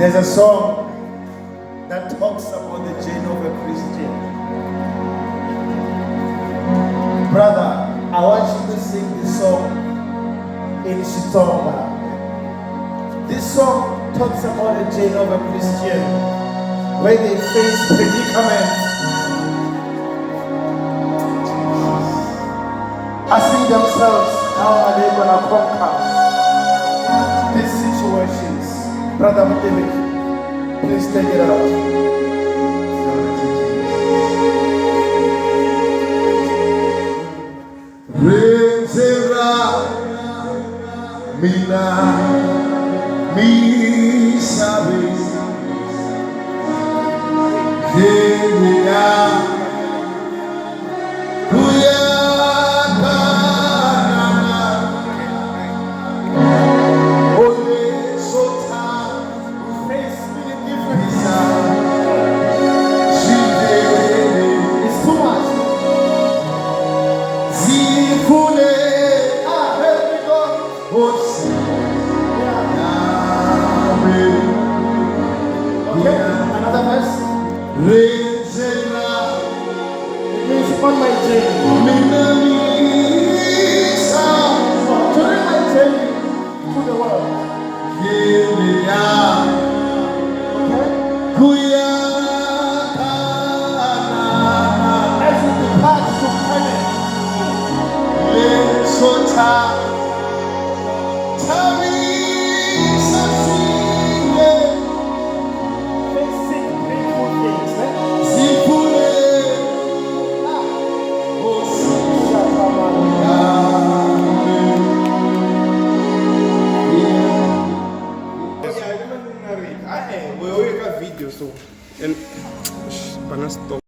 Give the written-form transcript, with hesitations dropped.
There's a song that talks about the journey of a Christian. Brother, I want you to sing this song in Shitonga. This song talks about the journey of a Christian where they face predicaments, asking themselves, how are they going to conquer these situations? Brother David, please take it out. Mina mi sabe Kenya kuyakana ole sota Face many different bisa shide It's too much. zifune Here we go. osi Okay, another verse. Rezela It means on my journey. minamisa During my journey to the world. Kenya Okay? kuyakana As we depart to Canaan, Lesotha Thabisa sine facing painful things. Zifune osi We oye ka video so and bana stop